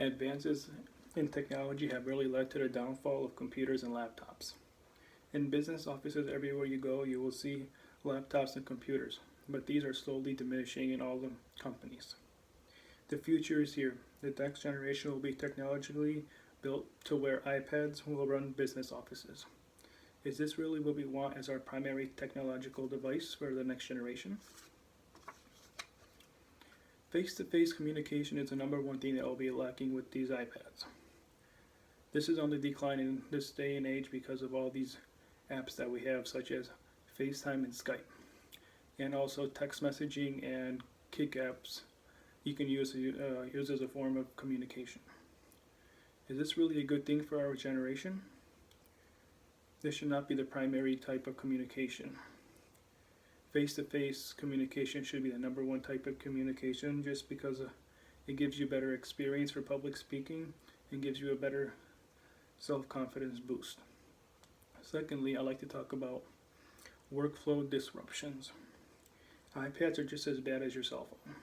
Advances in technology have really led to the downfall of computers and laptops. In business offices everywhere you go, you will see laptops and computers, but these are slowly diminishing in all the companies. The future is here. The next generation will be technologically built to where iPads will run business offices. Is this really what we want as our primary technological device for the next generation? Face-to-face communication is the number one thing that will be lacking with these iPads. This is on the decline in this day and age because of all these apps that we have, such as FaceTime and Skype, and also text messaging and Kick apps you can use as a form of communication. Is this really a good thing for our generation? This should not be the primary type of communication. Face-to-face communication should be the number one type of communication, just because it gives you better experience for public speaking and gives you a better self-confidence boost. Secondly, I like to talk about workflow disruptions. iPads are just as bad as your cell phone.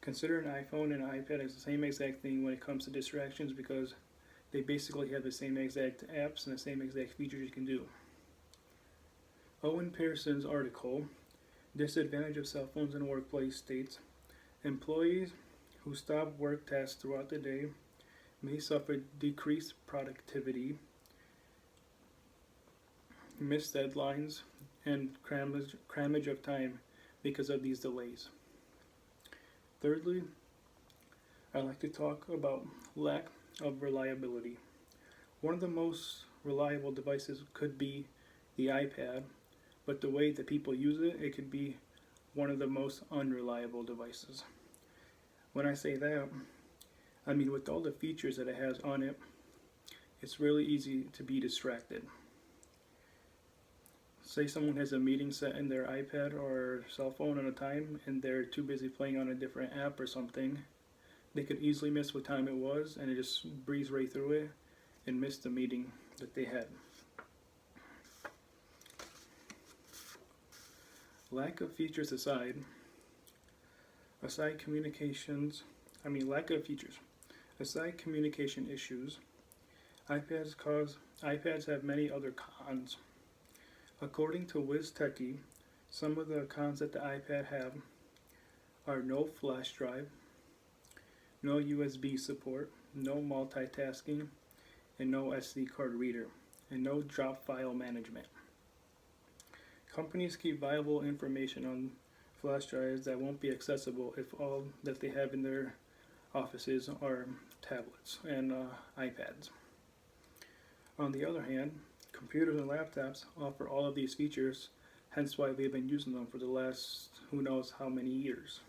Consider an iPhone and an iPad as the same exact thing when it comes to distractions, because they basically have the same exact apps and the same exact features you can do. Owen Pearson's article, Disadvantage of Cell Phones in the Workplace, states, employees who stop work tasks throughout the day may suffer decreased productivity, missed deadlines, and crammage of time because of these delays. Thirdly, I like to talk about lack of reliability. One of the most reliable devices could be the iPad, but the way that people use it, it could be one of the most unreliable devices. When I say that, I mean with all the features that it has on it, it's really easy to be distracted. Say someone has a meeting set in their iPad or cell phone at a time and they're too busy playing on a different app or something, they could easily miss what time it was and it just breeze right through it and miss the meeting that they had. Lack of features aside, aside communication issues, iPads have many other cons. According to WizTechie, some of the cons that the iPad have are no flash drive, no USB support, no multitasking, and no SD card reader, and no drop file management. Companies keep viable information on flash drives that won't be accessible if all that they have in their offices are tablets and iPads. On the other hand, computers and laptops offer all of these features, hence why we've been using them for the last who knows how many years.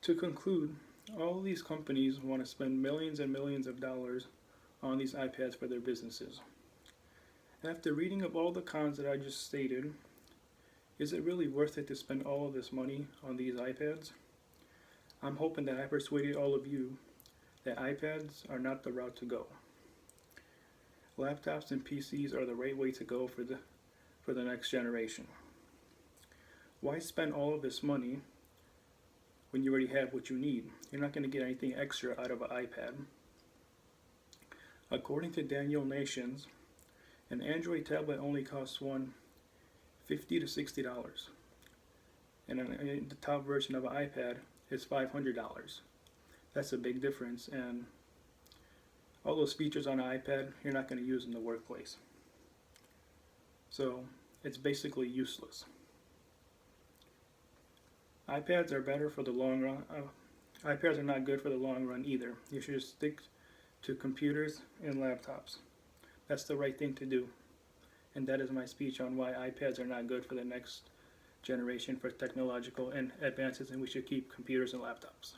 To conclude, all these companies want to spend millions and millions of dollars on these iPads for their businesses. After reading of all the cons that I just stated, is it really worth it to spend all of this money on these iPads? I'm hoping that I persuaded all of you that iPads are not the route to go. Laptops and PCs are the right way to go for the next generation. Why spend all of this money when you already have what you need? You're not going to get anything extra out of an iPad. According to Daniel Nations, an Android tablet only costs one $50 to $60, and the top version of an iPad is $500. That's a big difference, and all those features on an iPad you're not going to use in the workplace. So it's basically useless. iPads are better for the long run. iPads are not good for the long run either. You should just stick to computers and laptops. That's the right thing to do. And that is my speech on why iPads are not good for the next generation for technological and advances, and we should keep computers and laptops.